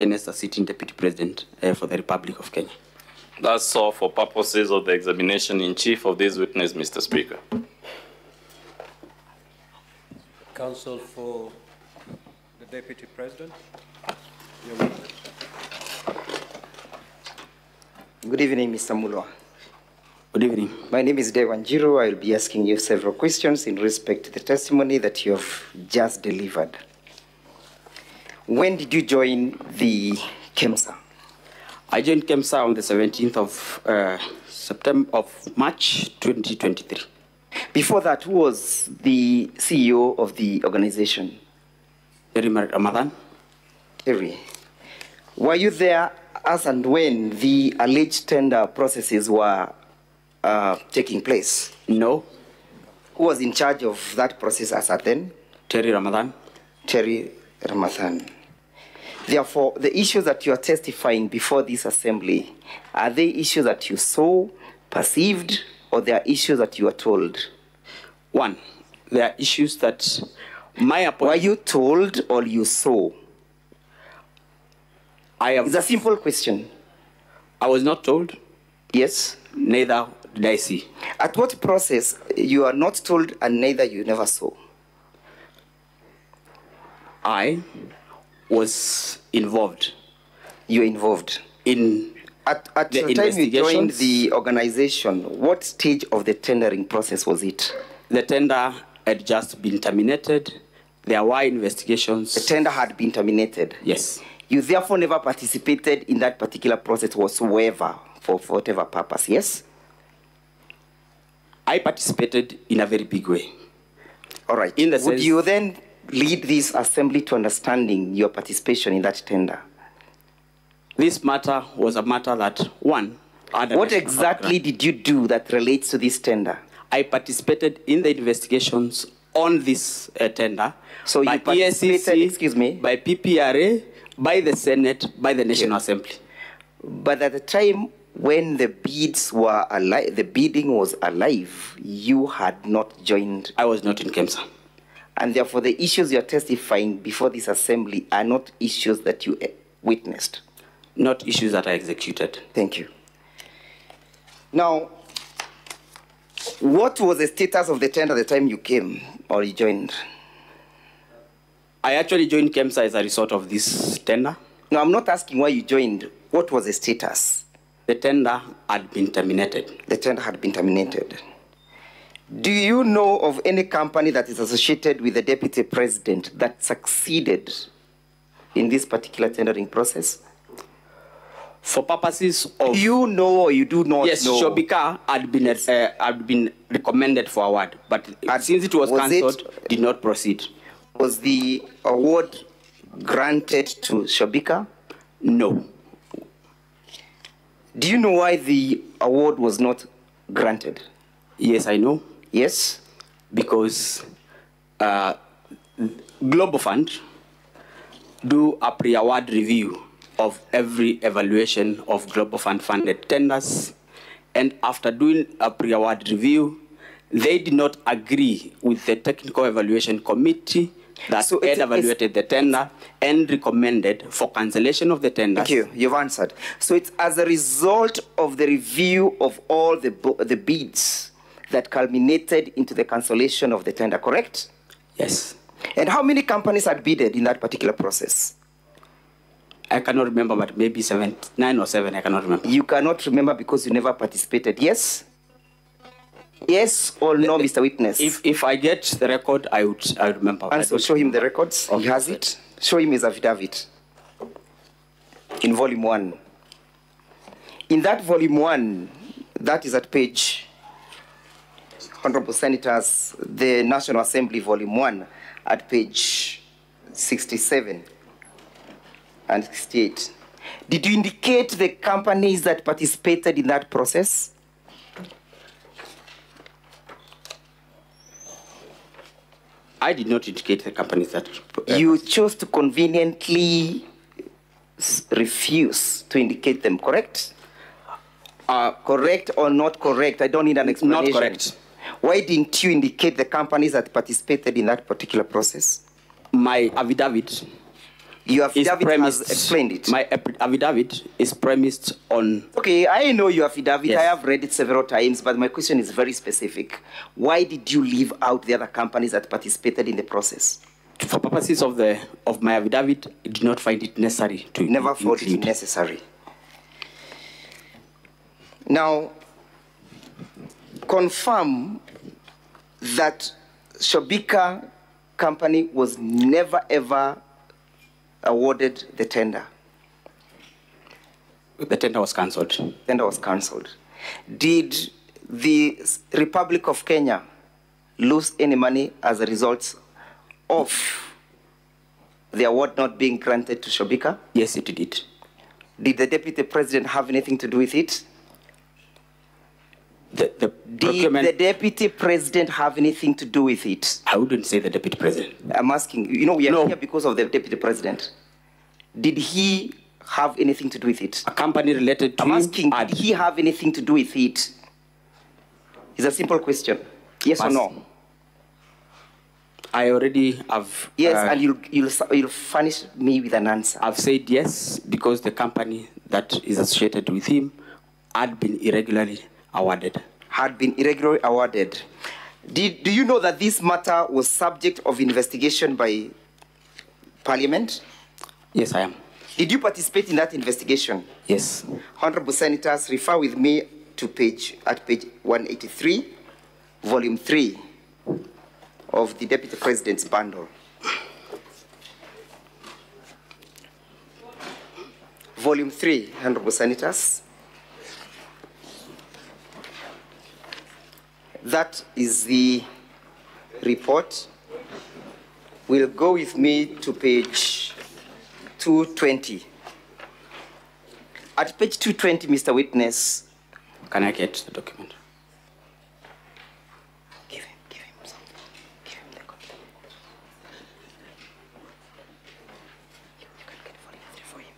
as a sitting deputy president for the Republic of Kenya. That's all for purposes of the examination in chief of this witness, Mr. Speaker. Counsel for the Deputy President. Good evening, Mr. Mulwa. Good evening. My name is Ndegwa Njiru. I will be asking you several questions in respect to the testimony that you have just delivered. When did you join the KEMSA? I joined KEMSA on the 17th of March 2023. Before that, who was the CEO of the organization? Terry Ramadan. Terry. Were you there as and when the alleged tender processes were taking place? No. Who was in charge of that process as at then? Terry Ramadan. Terry Ramadan. Therefore, the issues that you are testifying before this assembly, are they issues that you saw, perceived, or they are issues that you are told? One, there are issues that my appointment... Were you told or you saw? It's a simple question. I was not told. Yes. Neither did I see. At what process you are not told and neither you never saw? I was involved. You were involved? At the time you joined the organization, what stage of the tendering process was it? The tender had just been terminated. There were investigations. The tender had been terminated? Yes. You therefore never participated in that particular process whatsoever, for whatever purpose, yes? I participated in a very big way. All right. Would you then lead this assembly to understanding your participation in that tender? This matter was a matter that, one... What exactly did you do that relates to this tender? I participated in the investigations on this tender. So you participated, excuse me? By PPRA, by the Senate, by the National Assembly. But at the time when the bids were alive, the bidding was alive, you had not joined. I was not in KEMSA. And therefore the issues you are testifying before this assembly are not issues that you witnessed. Not issues that I executed. Thank you. Now, what was the status of the tender at the time you came or you joined? I actually joined KEMSA as a result of this tender. No, I'm not asking why you joined. What was the status? The tender had been terminated. The tender had been terminated. Do you know of any company that is associated with the deputy president that succeeded in this particular tendering process? For purposes of... You know or you do not know? Yes, Shobika had been recommended for award, but since it was cancelled, did not proceed. Was the award granted to Shobika? No. Do you know why the award was not granted? Yes, I know. Yes? Because Global Fund do a pre-award review of every evaluation of Global Fund funded tenders, and after doing a pre-award review, they did not agree with the technical evaluation committee that had evaluated the tender and recommended for cancellation of the tender. Thank you. You've answered. So it's as a result of the review of all the bids that culminated into the cancellation of the tender, correct? Yes. And how many companies had bidded in that particular process? I cannot remember, but maybe 9 or 7, I cannot remember. You cannot remember because you never participated, yes? Yes or no, Mr. Witness? If I get the record, I would remember. And so show him the records. Okay. He has it. Show him his affidavit in volume 1. In that volume 1, that is at page, Honorable Senators, the National Assembly volume 1, at page 67 and 68. Did you indicate the companies that participated in that process? I did not indicate the companies that... You chose to conveniently refuse to indicate them, correct? Correct or not correct? I don't need an explanation. Not correct. Why didn't you indicate the companies that participated in that particular process? My affidavit Your affidavit has explained it. My affidavit is premised on... Okay, I know your affidavit. Yes. I have read it several times, but my question is very specific. Why did you leave out the other companies that participated in the process? For purposes of my affidavit, I did not find it necessary to Never thought it include. necessary. Now, confirm that Shobika company was never ever awarded the tender. The tender was cancelled. Tender was cancelled. Did the Republic of Kenya lose any money as a result of the award not being granted to Shobika? Yes, it did. Did the Deputy President have anything to do with it? Did the Deputy President have anything to do with it? I wouldn't say the Deputy President. I'm asking, you know, we are No. here because of the Deputy President. Did he have anything to do with it? A company related to I'm him asking, did he have anything to do with it? It's a simple question. Yes or no? I already have... Yes, and you'll furnish me with an answer. I've said yes, because the company that is associated with him had been irregularly awarded. Had been irregularly awarded. Do you know that this matter was subject of investigation by Parliament? Yes, I am. Did you participate in that investigation? Yes. Honorable Senators, refer with me to page 183, volume 3 of the Deputy President's bundle. Volume 3, Honorable Senators. That is the report. Will go with me to page 220. At page 220, Mr. Witness. Can I get the document? Give him something. Give him the copy. You can get volume 3 for him.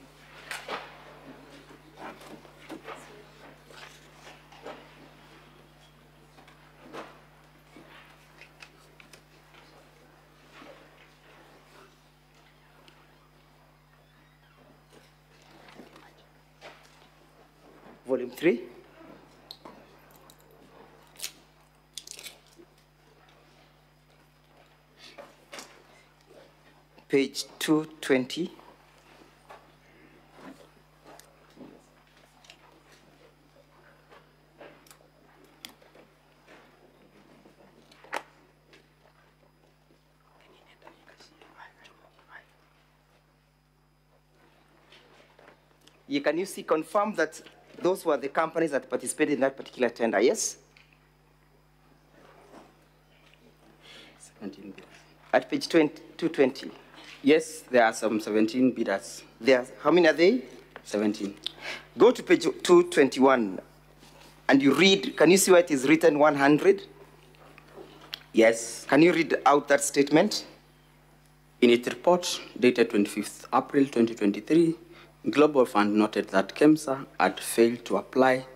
Volume 3. Page 220. Can you see, confirm that those were the companies that participated in that particular tender, yes? 17 bidders. At page 220. Yes, there are some 17 bidders. How many are they? 17. Go to page 221 and you read, can you see where it is written 100? Yes. Can you read out that statement? In its report dated 25th April 2023, Global Fund noted that KEMSA had failed to apply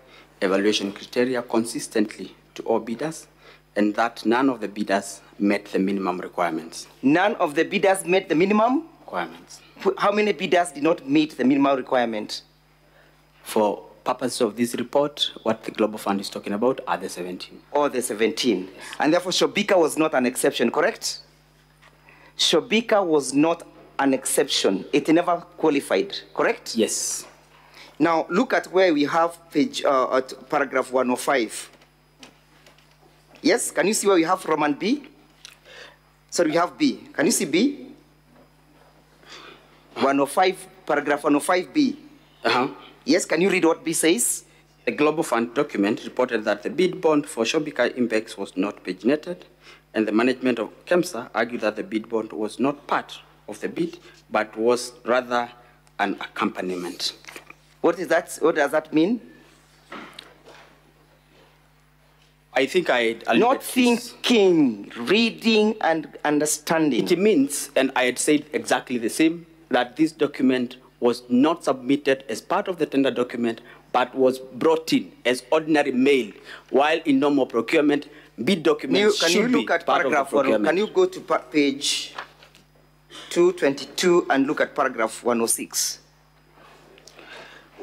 evaluation criteria consistently to all bidders, and that none of the bidders met the minimum requirements. None of the bidders met the minimum? Requirements. How many bidders did not meet the minimum requirement? For purposes of this report, what the Global Fund is talking about are the 17. All the 17. And therefore, Shobika was not an exception, correct? Shobika was not an exception. It never qualified, correct? Yes. Now, look at where we have page, at paragraph 105. Yes, can you see where we have Roman B? Sorry, we have B. Can you see B? 105, paragraph 105B. Yes, can you read what B says? The Global Fund document reported that the bid bond for Shobika Impex was not paginated, and the management of KEMSA argued that the bid bond was not part of the bid, but was rather an accompaniment. What is that? What does that mean? I think not thinking, reading and understanding. It means, and I had said exactly the same, that this document was not submitted as part of the tender document, but was brought in as ordinary mail, while in normal procurement, bid documents should be part of the procurement. Can you go to page 222 and look at paragraph 106.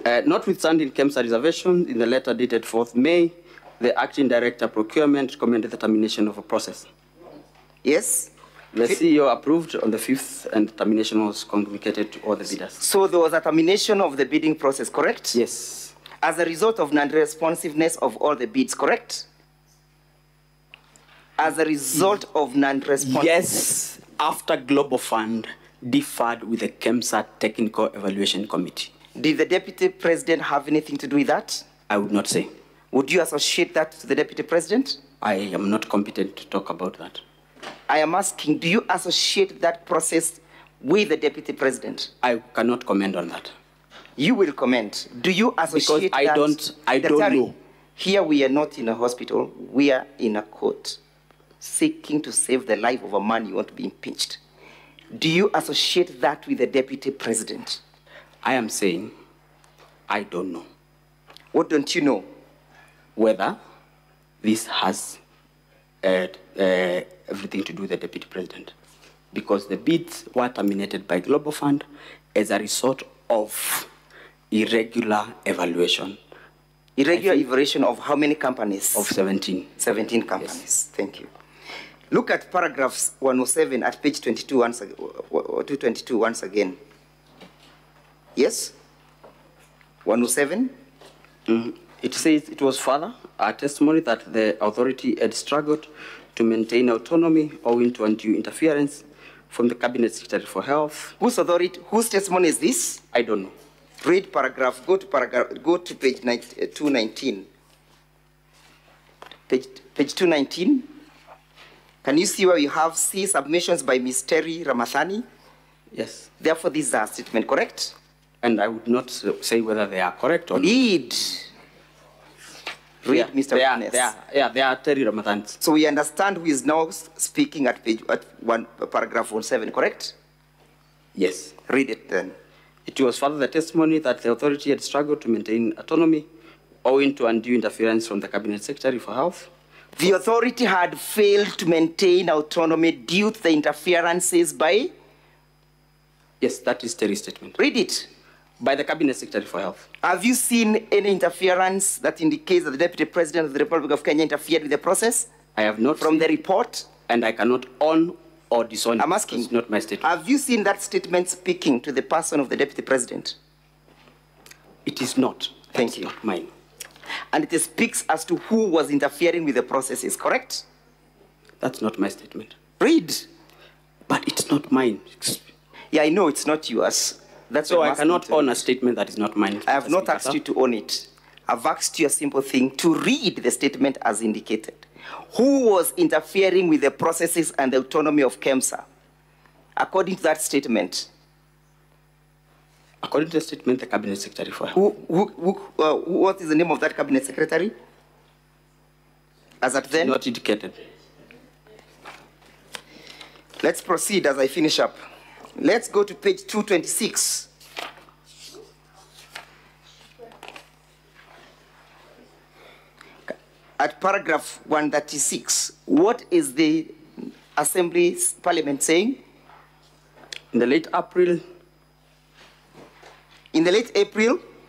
Notwithstanding KEMSA reservation, in the letter dated 4th May, the acting director procurement recommended the termination of a process. Yes? The CEO approved on the 5th, and termination was communicated to all the bidders. So there was a termination of the bidding process, correct? Yes. As a result of non-responsiveness of all the bids, correct? As a result of non-responsiveness. Yes, after Global Fund differed with the KEMSA Technical Evaluation Committee. Did the Deputy President have anything to do with that? I would not say. Would you associate that to the Deputy President? I am not competent to talk about that. I am asking, do you associate that process with the Deputy President? I cannot comment on that. You will comment. Do you associate Because I don't know. Here we are not in a hospital, we are in a court, seeking to save the life of a man you want to be impeached. Do you associate that with the Deputy President? I am saying, I don't know. What don't you know? Whether this has everything to do with the Deputy President. Because the bids were terminated by Global Fund as a result of irregular evaluation. Irregular evaluation of how many companies? Of 17. 17 companies. Yes. Thank you. Look at paragraphs 107 at page 22 once again, 222 once again. Yes? 107? It says it was further a testimony that the authority had struggled to maintain autonomy owing to undue interference from the Cabinet Secretary for Health. Whose authority, whose testimony is this? I don't know. Read paragraph, go to page 219. Page 219. Can you see where you have C submissions by Ms. Terry Ramathani? Yes. Therefore, this is a statement, correct? And I would not say whether they are correct or not. Read, Mr. Witness. They are Terry Ramathani. So we understand who is now speaking at paragraph 17, correct? Yes. Read it then. It was further the testimony that the authority had struggled to maintain autonomy owing to undue interference from the Cabinet Secretary for Health. The authority had failed to maintain autonomy due to the interferences by? Yes, that is Terry's statement. Read it. By the Cabinet Secretary for Health. Have you seen any interference that indicates that the Deputy President of the Republic of Kenya interfered with the process? I have not From the report? And I cannot own or disown it. I'm asking. It's not my statement. Have you seen that statement speaking to the person of the Deputy President? It is not. Thank you. Not mine. And it speaks as to who was interfering with the processes, correct? That's not my statement. Read. But it's not mine. Yeah, I know it's not yours. That's so why I cannot own a statement that is not mine. I have not asked you to own it. I've asked you a simple thing, to read the statement as indicated. Who was interfering with the processes and the autonomy of KEMSA? According to that statement. According to the statement, the Cabinet Secretary for Health. What is the name of that Cabinet Secretary? As at then? Not indicated. Let's proceed as I finish up. Let's go to page 226. At paragraph 136, what is the Assembly's Parliament saying? In the late April,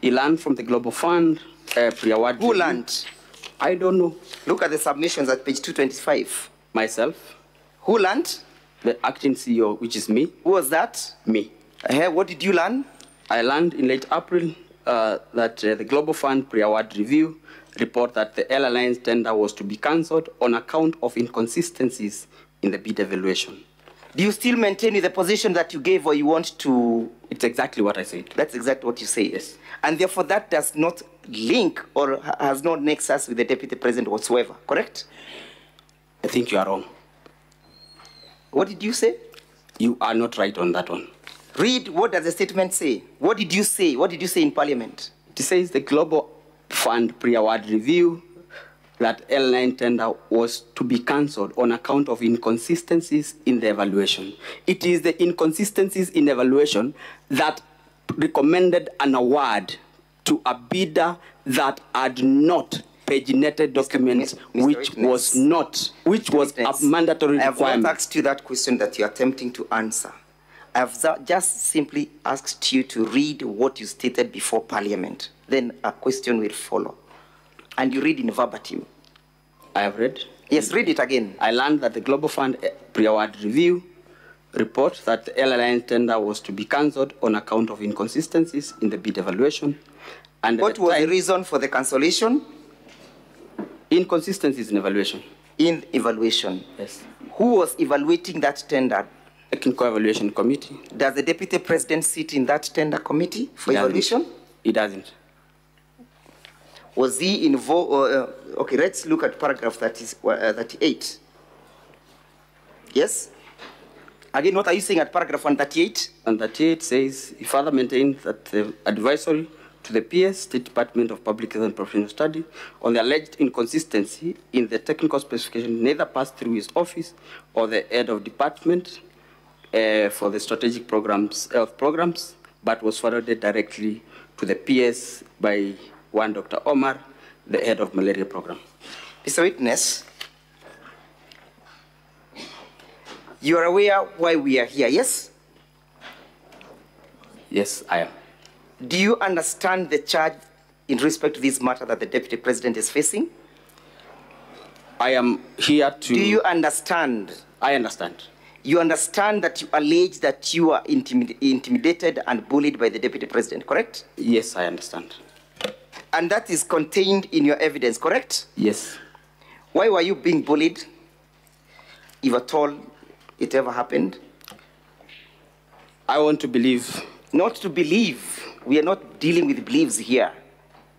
he learned from the Global Fund pre-award. Who learned? I don't know. Look at the submissions at page 225. Myself. Who learned? The acting CEO, which is me. Who was that? Me. What did you learn? I learned in late April that the Global Fund pre-award review report that the Air Alliance tender was to be cancelled on account of inconsistencies in the bid evaluation. Do you still maintain the position that you gave, or you want to? It's exactly what I said. That's exactly what you say. Yes. And therefore that does not link or has no nexus with the Deputy President whatsoever, correct? I think you are wrong. What did you say? You are not right on that one. Read, what does the statement say? What did you say? What did you say in Parliament? It says the Global Fund pre-award review that L9 tender was to be cancelled on account of inconsistencies in the evaluation. It is the inconsistencies in evaluation that recommended an award to a bidder that had not paginated documents, which was a mandatory requirement. I have not asked you that question that you are attempting to answer. I've just simply asked you to read what you stated before Parliament. Then a question will follow. And you read in verbatim. I have read. Yes, read it again. I learned that the Global Fund pre-award review report that the airline tender was to be cancelled on account of inconsistencies in the bid evaluation. And what was the reason for the cancellation? Inconsistencies in evaluation. In evaluation. Yes. Who was evaluating that tender? Technical Evaluation Committee. Does the Deputy President sit in that tender committee for evaluation? He doesn't. Was he involved? Okay, let's look at paragraph 38. Yes? Again, what are you saying at paragraph 138? 138 says, he further maintained that the advisory to the PS, State Department of Public Health and Professional Study, on the alleged inconsistency in the technical specification neither passed through his office or the head of department for the strategic programs, health programs, but was forwarded directly to the PS by one Dr. Omar, the head of malaria program. Mr. Witness, you are aware why we are here, yes? Yes, I am. Do you understand the charge in respect to this matter that the Deputy President is facing? I am here to... Do you understand? I understand. You understand that you allege that you are intimidated and bullied by the Deputy President, correct? Yes, I understand. And that is contained in your evidence, correct? Yes. Why were you being bullied, if at all it ever happened? I want to believe. Not to believe. We are not dealing with beliefs here.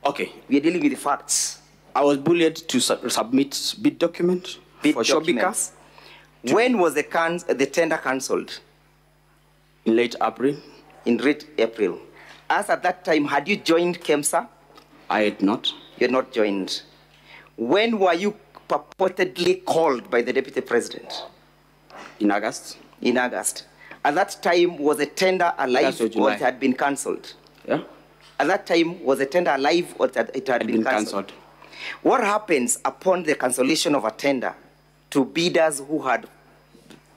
Okay. We are dealing with the facts. I was bullied to submit bid document for Shobika. When was the tender cancelled? In late April. In late April. As at that time, had you joined KEMSA? I had not. You had not joined. When were you purportedly called by the Deputy President? In August. In August. At that time, was a tender alive or it had been cancelled? Yeah. At that time, was a tender alive or it had been cancelled? What happens upon the cancellation of a tender to bidders who had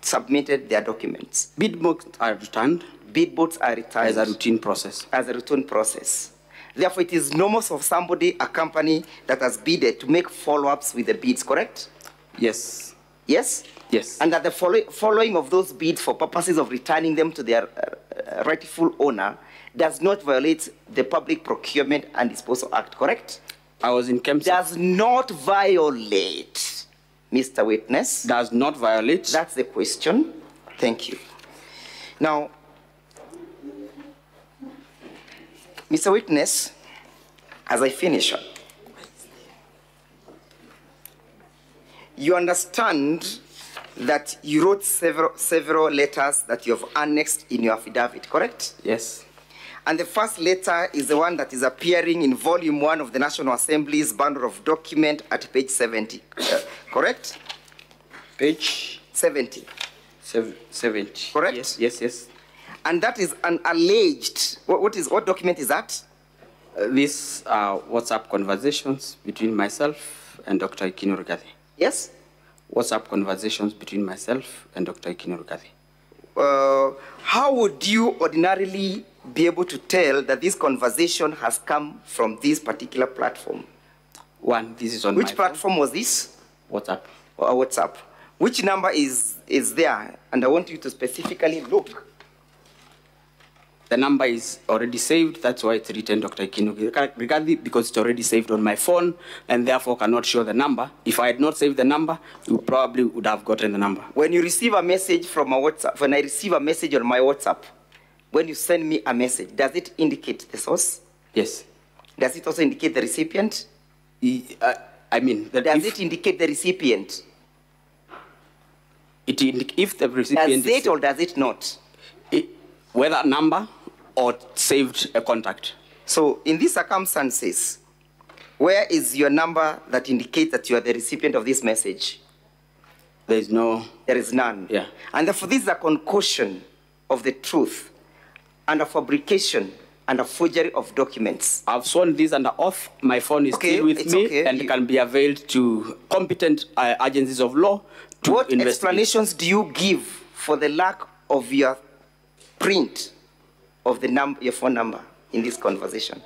submitted their documents? Bid books are returned. Bid books are returned. As a routine process. As a routine process. Therefore, it is normal for somebody, a company that has bidded, to make follow-ups with the bids, correct? Yes. Yes? Yes. And that the following of those bids for purposes of returning them to their rightful owner does not violate the Public Procurement and Disposal Act, correct? I was in KEMSA. Does not violate, Mr. Witness. Does not violate. That's the question. Thank you. Now, Mr. Witness, as I finish up, you understand that you wrote several letters that you have annexed in your affidavit, correct? Yes. And the first letter is the one that is appearing in volume 1 of the National Assembly's bundle of document at page 70, correct? Page 70. 70. Correct? Yes, yes, yes. And that is an alleged, what document is that? These are WhatsApp conversations between myself and Dr. Ikino Rugathi. Yes? WhatsApp conversations between myself and Dr. Ikino Rugathi. How would you ordinarily be able to tell that this conversation has come from this particular platform? One, this is on Which platform was this? WhatsApp. WhatsApp. Which number is there? And I want you to specifically look. The number is already saved. That's why it's written Dr. Ikino Rugathi, because it's already saved on my phone and therefore cannot show the number. If I had not saved the number, you probably would have gotten the number. When you receive a message from a WhatsApp, when I receive a message on my WhatsApp, when you send me a message, does it indicate the source? Yes. Does it also indicate the recipient? I mean, does it indicate the recipient? If the recipient does it or does it not? Whether number or saved a contact. So in these circumstances, where is your number that indicates that you are the recipient of this message? There is no. There is none. Yeah. And therefore this is a concussion of the truth and a fabrication and a forgery of documents. I've sworn this under oath. My phone is still with me and can be availed to competent agencies of law to What explanations do you give for the lack of your print of the your phone number in this conversation?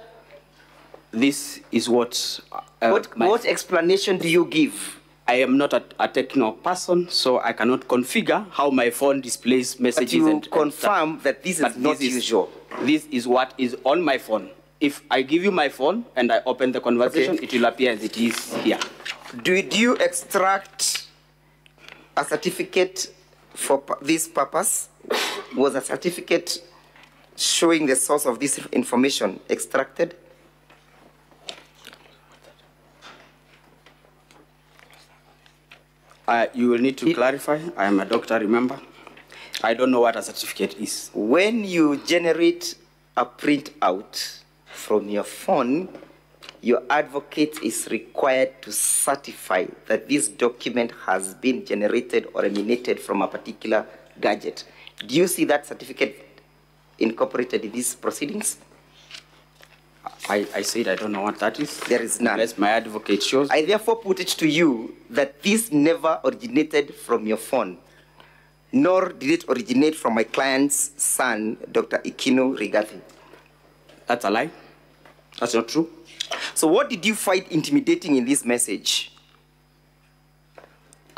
This is what... What explanation do you give? I am not a techno person, so I cannot configure how my phone displays messages. But you and confirm that this is not usual. This is what is on my phone. If I give you my phone and I open the conversation, it will appear as it is here. Did you extract a certificate for this purpose? Was a certificate showing the source of this information extracted? You will need to clarify. I am a doctor, remember? I don't know what a certificate is. When you generate a printout from your phone, your advocate is required to certify that this document has been generated or emanated from a particular gadget. Do you see that certificate incorporated in these proceedings? I said I don't know what that is. There is none. Unless my advocate shows. I therefore put it to you that this never originated from your phone, nor did it originate from my client's son, Dr. Ikino Rigathi. That's a lie. That's not true. So what did you find intimidating in this message?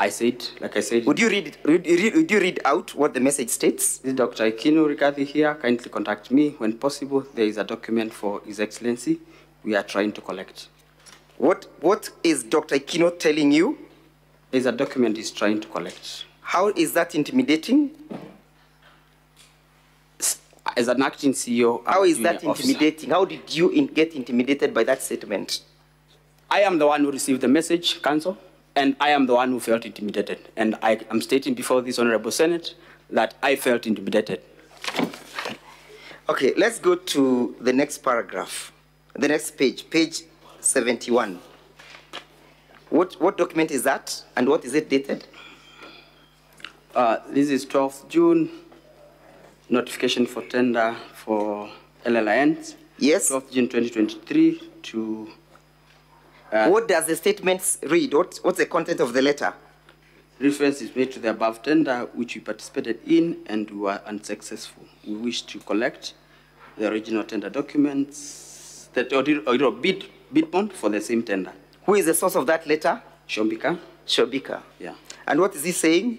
I said, like I said... Would you read out what the message states? This is Dr. Ikino Rigathi here. Kindly contact me when possible. There is a document for His Excellency we are trying to collect. What is Dr. Ikino telling you? There's a document he's trying to collect. How is that intimidating? As an acting CEO... How is that intimidating? How did you get intimidated by that statement? I am the one who received the message, Council, and I am the one who felt intimidated. And I am stating before this Honorable Senate that I felt intimidated. Okay, let's go to the next paragraph, the next page, page 71. What document is that, and what is it dated? This is 12th June, notification for tender for LLINs. Yes. 12th June 2023 to... what does the statement read? What's the content of the letter? Reference is made to the above tender, which we participated in and we were unsuccessful. We wish to collect the original tender documents, the original bid bond for the same tender. Who is the source of that letter? Shobika. Shobika. Yeah. And what is he saying?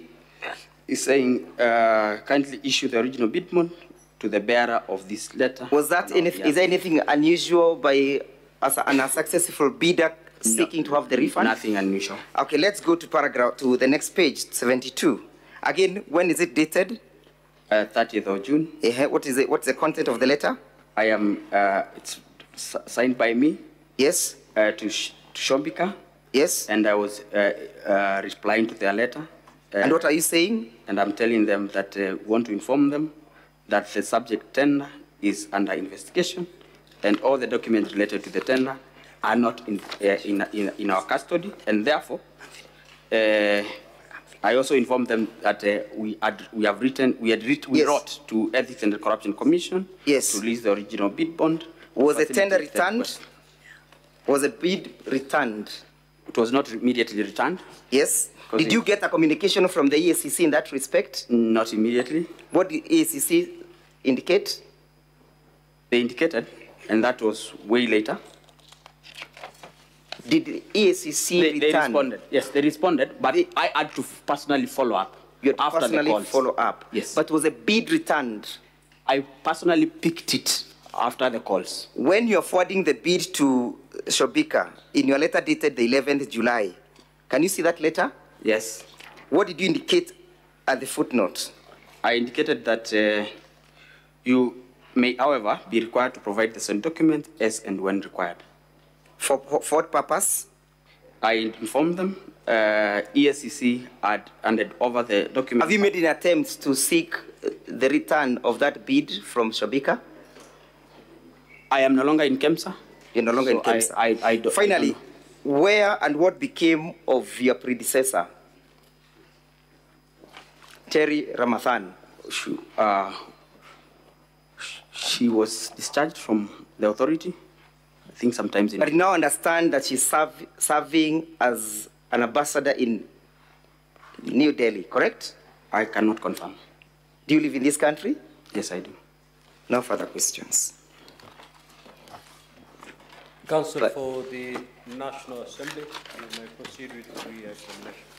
He's saying, kindly issue the original bid bond to the bearer of this letter. Was that anything? Is there anything unusual by as an unsuccessful bidder seeking to have the refund? Nothing unusual. Okay, let's go to the next page, 72. Again, when is it dated? 30th of June. What is it? What's the content of the letter? I am. It's signed by me. Yes. To Shobika. Yes. And I was replying to their letter. And what are you saying? And I'm telling them that we want to inform them that the subject tender is under investigation, and all the documents related to the tender are not in our custody, and therefore, I also informed them that we wrote to Ethics and Corruption Commission to release the original bid bond. Was the tender returned? Was the bid returned? It was not immediately returned. Yes. Did you get a communication from the EACC in that respect? Not immediately. What did EACC indicate? They indicated, and that was way later. Did the EACC return? They responded. Yes, they responded, but I had to personally follow up. You had to after personally the calls. follow up? Yes. But was a bid returned? I personally picked it after the calls. When you're forwarding the bid to Shobika, in your letter dated the 11th July, can you see that letter? Yes. What did you indicate at the footnote? I indicated that you may, however, be required to provide the same document as and when required. For what purpose? I informed them. EACC had handed over the document. Have you made an attempt to seek the return of that bid from Shobika? I am no longer in KEMSA. You're no longer in KEMSA. Finally, where and what became of your predecessor, Terry Ramathan? She was discharged from the authority, I think sometimes in... But you now understand that she's serving as an ambassador in New Delhi, correct? I cannot confirm. Do you live in this country? Yes, I do. No further questions. Counsel for the National Assembly, you may proceed with the examination.